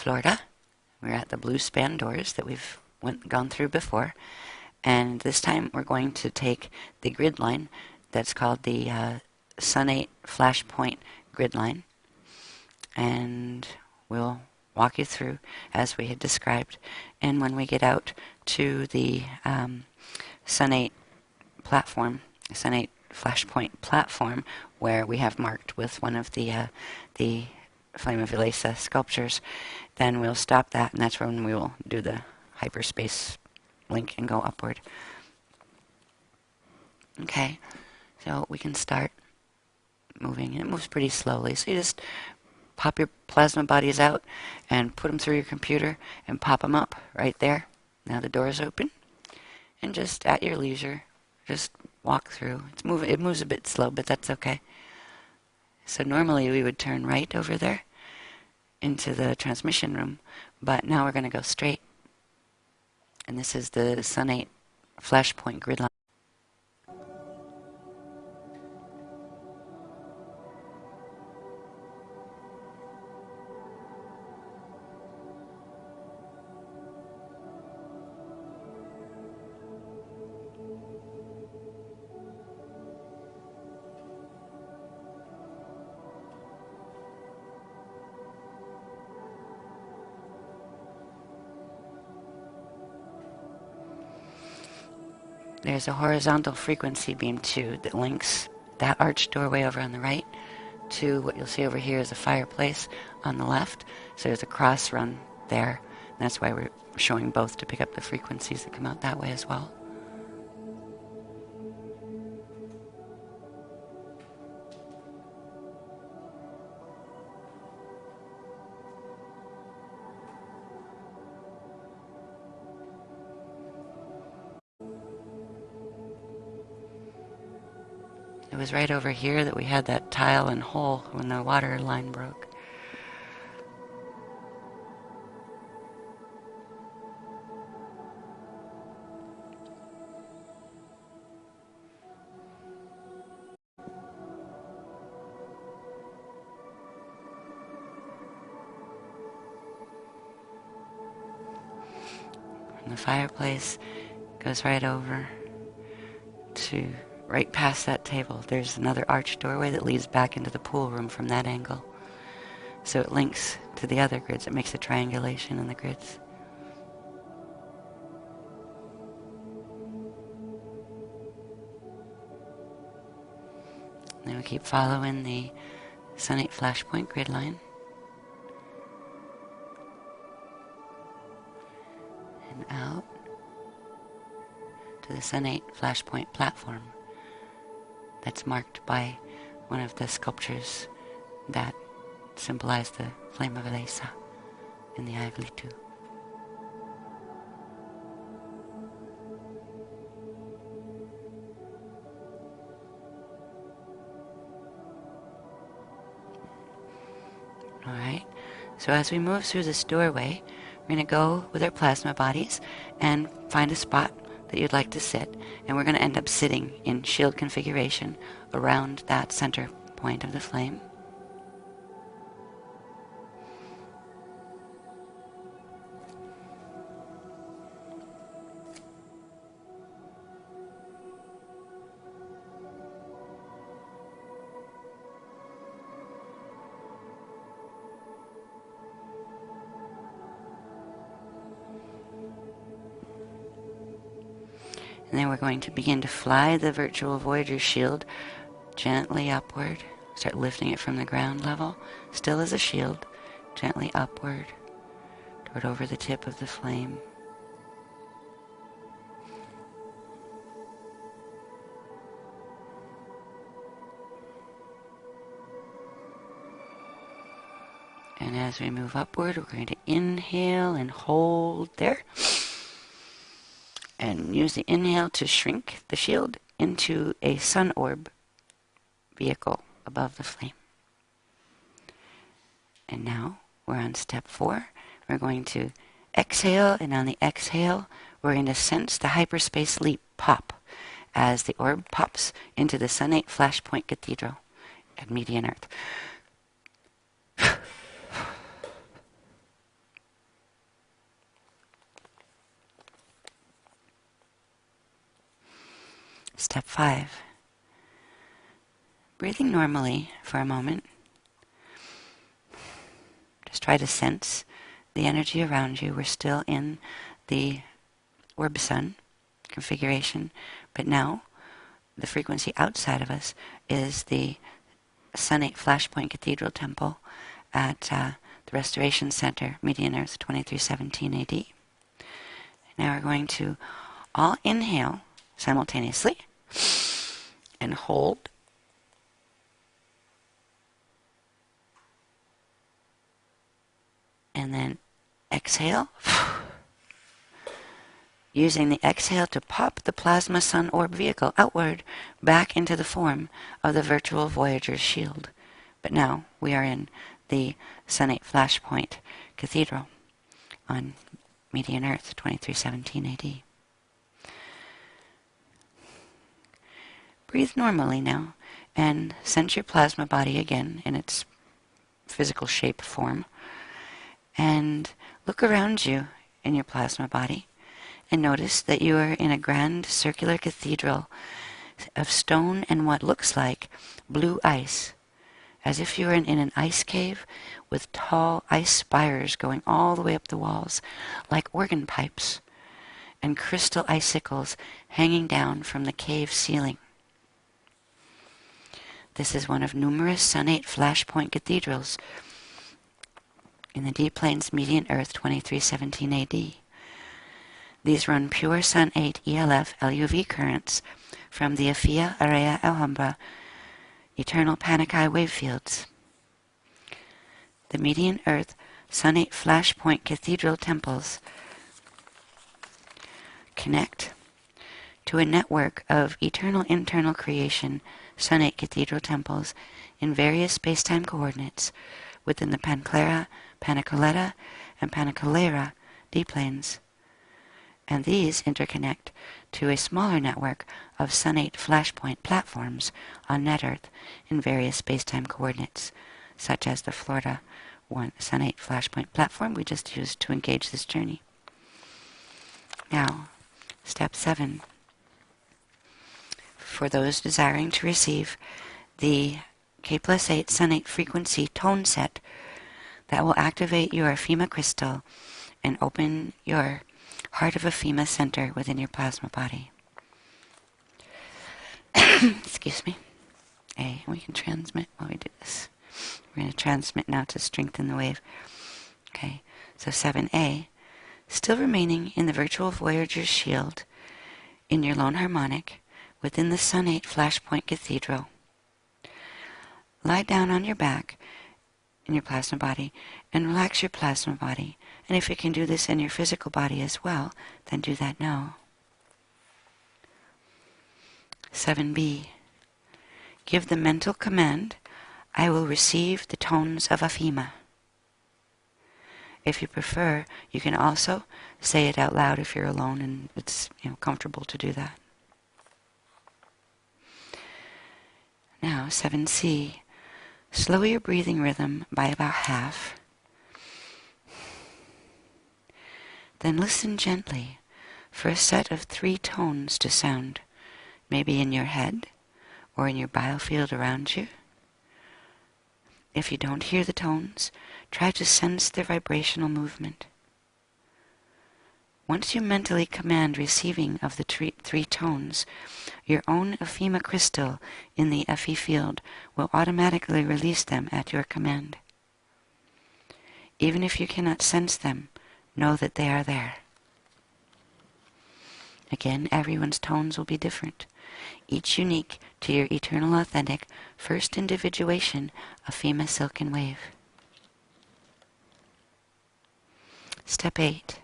Florida. We're at the blue span doors that we've gone through before. And this time we're going to take the grid line that's called the Sun 8 Flashpoint grid line. And we'll walk you through as we had described. And when we get out to the Sun 8 platform, Sun 8 Flashpoint platform, where we have marked with one of the Flame of Elisa sculptures, then we'll stop that, and that's when we will do the hyperspace link and go upward. Okay, so we can start moving. It moves pretty slowly, so you just pop your plasma bodies out and put them through your computer and pop them up right there. Now the door is open, and just at your leisure, just walk through. It moves a bit slow, but that's okay. So normally we would turn right over there into the transmission room, but now we're going to go straight. And this is the Sun 8 Flashpoint grid line. There's a horizontal frequency beam too that links that arched doorway over on the right to what you'll see over here is a fireplace on the left. So there's a cross run there. And that's why we're showing both, to pick up the frequencies that come out that way as well. It was right over here that we had that tile and hole when the water line broke. And the fireplace goes right over to right past that table. There's another arched doorway that leads back into the pool room from that angle. So it links to the other grids. It makes a triangulation in the grids. And then we keep following the Sun 8 Flashpoint grid line. And out to the Sun 8 Flashpoint platform. That's marked by one of the sculptures that symbolize the Flame of Elisa in the Eye of Litu. Alright, so as we move through this doorway, we're going to go with our plasma bodies and find a spot that you'd like to sit, and we're going to end up sitting in shield configuration around that center point of the flame. And then we're going to begin to fly the virtual Voyager shield gently upward. Start lifting it from the ground level, still as a shield, gently upward, toward over the tip of the flame. And as we move upward, we're going to inhale and hold there. And use the inhale to shrink the shield into a sun orb vehicle above the flame. And now we're on step 4. We're going to exhale, and on the exhale, we're going to sense the hyperspace leap pop as the orb pops into the Sun 8 Flashpoint Cathedral at Median Earth. Step 5. Breathing normally for a moment. Just try to sense the energy around you. We're still in the orb sun configuration, but now the frequency outside of us is the Sun 8 Flashpoint Cathedral Temple at the Restoration Center, Median Earth, 2317 AD. Now we're going to all inhale simultaneously and hold. And then exhale. Using the exhale to pop the plasma sun orb vehicle outward back into the form of the virtual Voyager's shield. But now we are in the Sun 8 Flashpoint Cathedral on Median Earth, 2317 AD. Breathe normally now and sense your plasma body again in its physical shape form. And look around you in your plasma body and notice that you are in a grand circular cathedral of stone and what looks like blue ice, as if you were in an ice cave with tall ice spires going all the way up the walls, like organ pipes, and crystal icicles hanging down from the cave ceiling. This is one of numerous Sun 8 Flashpoint cathedrals in the deep plains Median Earth, 2317 AD. These run pure Sun 8 ELF LUV currents from the Effimah Area Alhambra eternal Panic-Eye wave fields. The Median Earth Sun 8 Flashpoint Cathedral temples connect to a network of eternal internal creation Sun 8 Cathedral temples in various space-time coordinates within the Panclera, Panicoletta, and Panicolera D-planes. And these interconnect to a smaller network of Sun 8 Flashpoint platforms on net Earth in various space-time coordinates, such as the Florida Sun 8 Flashpoint platform we just used to engage this journey. Now, Step 7. For those desiring to receive the K+8 Sun 8 frequency tone set that will activate your Effimah crystal and open your Heart of Effimah center within your plasma body. Excuse me. We can transmit while we do this. We're going to transmit now to strengthen the wave. Okay, so 7A, still remaining in the virtual Voyager's shield in your lone harmonic within the Sun 8 Flashpoint Cathedral. Lie down on your back in your plasma body and relax your plasma body. And if you can do this in your physical body as well, then do that now. 7B. Give the mental command, I will receive the tones of Effimah. If you prefer, you can also say it out loud if you're alone and it's comfortable to do that. Now, 7C. Slow your breathing rhythm by about half. Then listen gently for a set of 3 tones to sound, maybe in your head or in your biofield around you. If you don't hear the tones, try to sense their vibrational movement. Once you mentally command receiving of the 3 tones, your own Effimah crystal in the Effie field will automatically release them at your command. Even if you cannot sense them, know that they are there. Again, everyone's tones will be different, each unique to your eternal authentic first individuation Effimah silken wave. Step 8.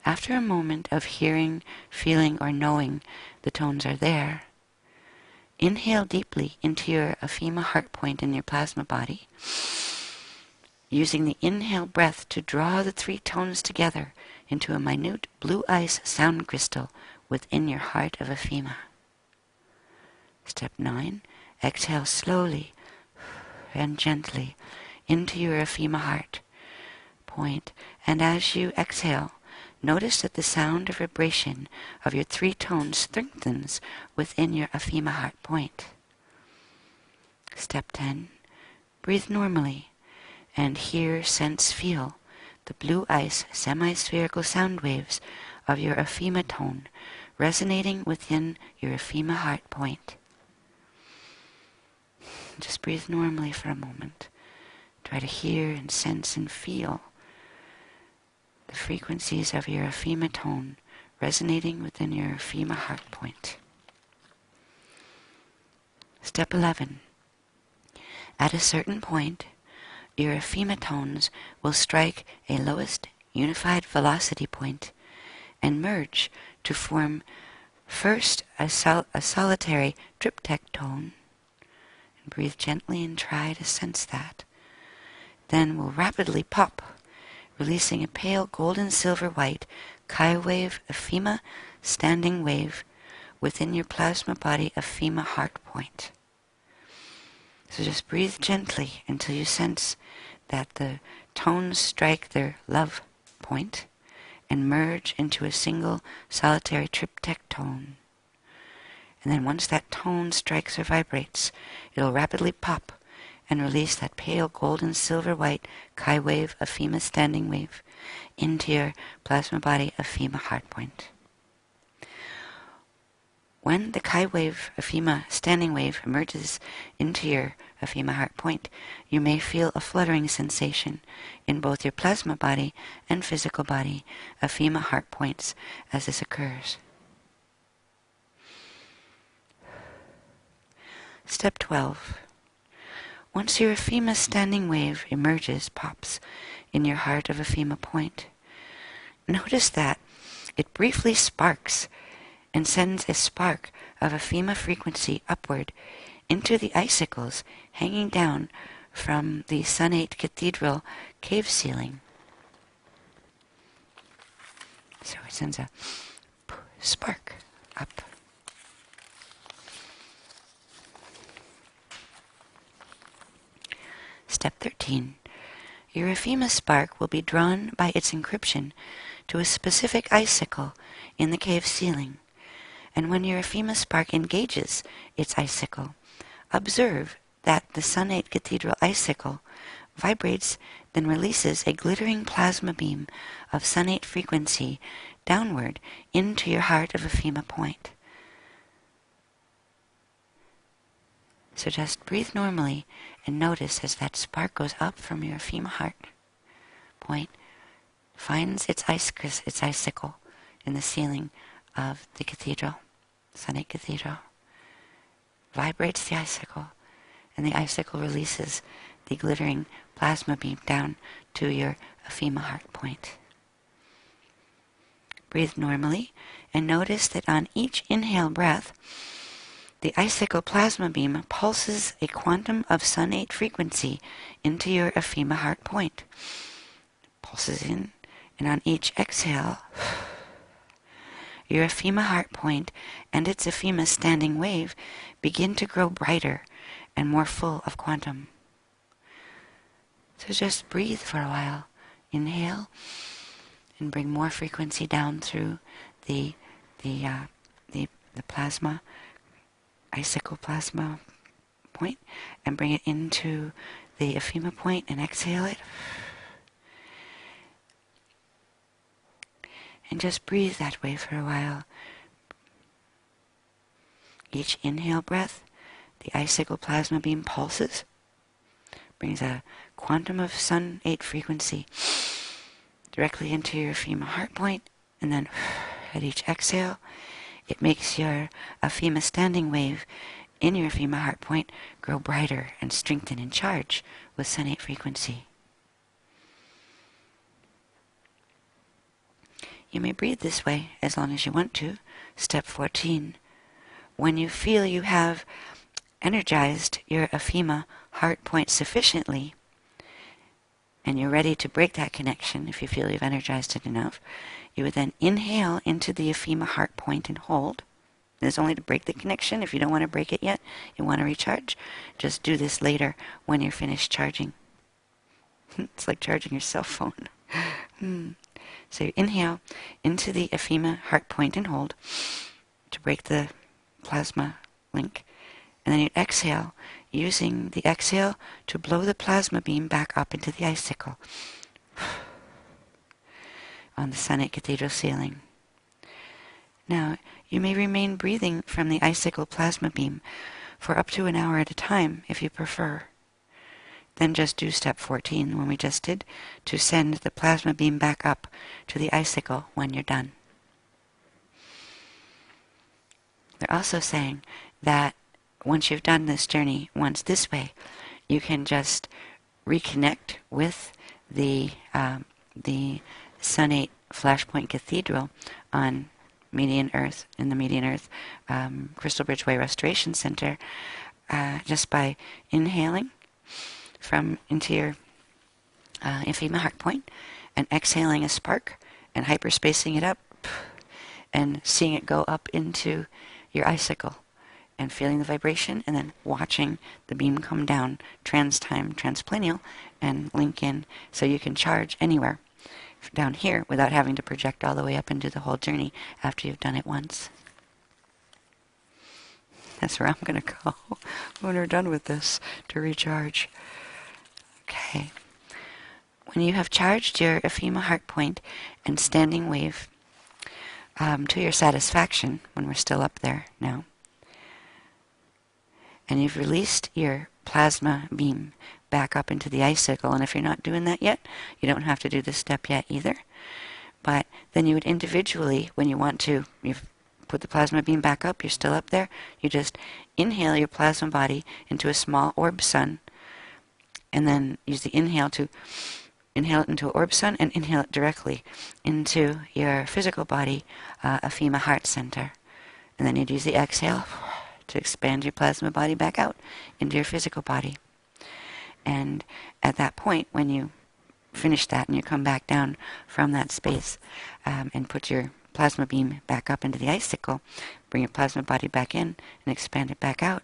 After a moment of hearing, feeling, or knowing the tones are there, inhale deeply into your Effimah heart point in your plasma body, using the inhale breath to draw the 3 tones together into a minute blue ice sound crystal within your heart of Effimah. Step 9. Exhale slowly and gently into your Effimah heart point, and as you exhale, notice that the sound or vibration of your 3 tones strengthens within your Effimah heart point. Step 10. Breathe normally and hear, sense, feel the blue ice semi-spherical sound waves of your Effimah tone resonating within your Effimah heart point. Just breathe normally for a moment. Try to hear and sense and feel the frequencies of your Effimah tone resonating within your Effimah heart point. Step 11. At a certain point, your Effimah tones will strike a lowest unified velocity point and merge to form first a solitary triptych tone. And breathe gently and try to sense that. Then will rapidly pop, releasing a pale golden silver white chi wave Effimah standing wave within your plasma body Effimah heart point. So just breathe gently until you sense that the tones strike their love point and merge into a single solitary triptych tone. And then once that tone strikes or vibrates, it'll rapidly pop and release that pale golden silver white chi wave Effimah standing wave into your plasma body Effimah heart point. When the chi wave Effimah standing wave emerges into your Effimah heart point, you may feel a fluttering sensation in both your plasma body and physical body Effimah heart points as this occurs. Step 12. Once your Effimah standing wave emerges, pops in your heart of Effimah point, notice that it briefly sparks and sends a spark of Effimah frequency upward into the icicles hanging down from the Sun-8 Cathedral cave ceiling. So it sends a spark up. Step 13. Your Effimah spark will be drawn by its encryption to a specific icicle in the cave ceiling. And when your Effimah spark engages its icicle, observe that the Sun-8 Cathedral icicle vibrates, then releases a glittering plasma beam of Sun-8 frequency downward into your heart of Effimah point. So just breathe normally and notice as that spark goes up from your Effimah heart point, finds its icicle in the ceiling of the cathedral, Sun-8 Cathedral, vibrates the icicle, and the icicle releases the glittering plasma beam down to your Effimah heart point. Breathe normally and notice that on each inhale breath, the icicle plasma beam pulses a quantum of Sun-8 frequency into your Effimah heart point. Pulses in, and on each exhale, your Effimah heart point and its Effimah standing wave begin to grow brighter and more full of quantum. So just breathe for a while. Inhale and bring more frequency down through the plasma, icicle plasma point, and bring it into the Effimah point and exhale it. And just breathe that way for a while. Each inhale breath, the icicle plasma beam pulses, brings a quantum of Sun-8 frequency directly into your Effimah heart point, and then at each exhale, it makes your Effimah standing wave in your Effimah heart point grow brighter and strengthen and charge with Sun-8 frequency. You may breathe this way as long as you want to. Step 14. When you feel you have energized your Effimah heart point sufficiently, and you're ready to break that connection, if you feel you've energized it enough, you would then inhale into the Effimah heart point and hold. This is only to break the connection. If you don't want to break it yet, you want to recharge, just do this later when you're finished charging. It's like charging your cell phone. So you inhale into the Effimah heart point and hold to break the plasma link. And then you exhale, using the exhale to blow the plasma beam back up into the icicle on the Sun 8 Cathedral ceiling. Now, you may remain breathing from the icicle plasma beam for up to an hour at a time if you prefer. Then just do step 14, when we just did, to send the plasma beam back up to the icicle when you're done. They're also saying that once you've done this journey once this way, you can just reconnect with the Sun 8 Flashpoint Cathedral on Median Earth, in the Median Earth Crystal Bridge Way Restoration Center, just by inhaling into your Effimah heart point and exhaling a spark and hyperspacing it up and seeing it go up into your icicle and feeling the vibration, and then watching the beam come down trans-time, transplanial, and link in so you can charge anywhere down here without having to project all the way up and do the whole journey after you've done it once. That's where I'm going to go when we're done with this, to recharge. Okay. When you have charged your Effimah heart point and standing wave to your satisfaction, when we're still up there now, and you've released your plasma beam back up into the icicle, and if you're not doing that yet, you don't have to do this step yet either, but then you would individually, when you want to, you've put the plasma beam back up, you're still up there, you just inhale your plasma body into a small orb sun, and then use the inhale to inhale it into an orb sun and inhale it directly into your physical body, Effimah heart center. And then you'd use the exhale to expand your plasma body back out into your physical body. And at that point, when you finish that and you come back down from that space and put your plasma beam back up into the icicle, bring your plasma body back in and expand it back out.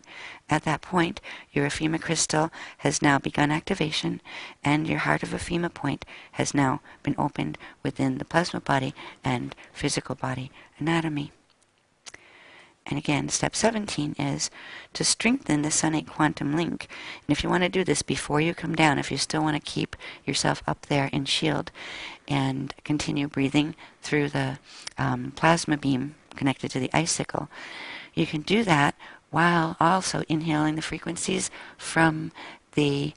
At that point, your Effimah crystal has now begun activation, and your heart of Effimah point has now been opened within the plasma body and physical body anatomy. And again, step 17 is to strengthen the Sun 8 quantum link. And if you want to do this before you come down, if you still want to keep yourself up there in shield and continue breathing through the plasma beam connected to the icicle, you can do that while also inhaling the frequencies from the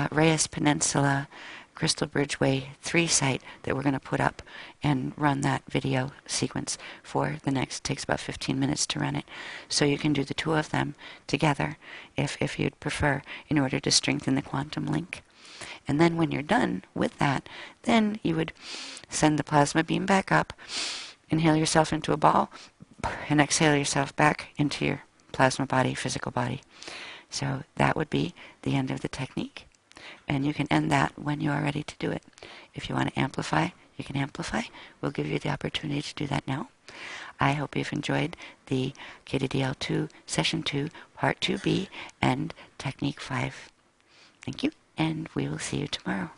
Reyes Peninsula Crystal Bridge Way 3 site that we're going to put up and run that video sequence for the next, takes about 15 minutes to run it. So you can do the two of them together if you'd prefer, in order to strengthen the quantum link. And then when you're done with that, then you would send the plasma beam back up, inhale yourself into a ball, and exhale yourself back into your plasma body, physical body. So that would be the end of the technique. And you can end that when you are ready to do it. If you want to amplify, you can amplify. We'll give you the opportunity to do that now. I hope you've enjoyed the KDDL2 Session 2, Part 2B, and Technique 5. Thank you, and we will see you tomorrow.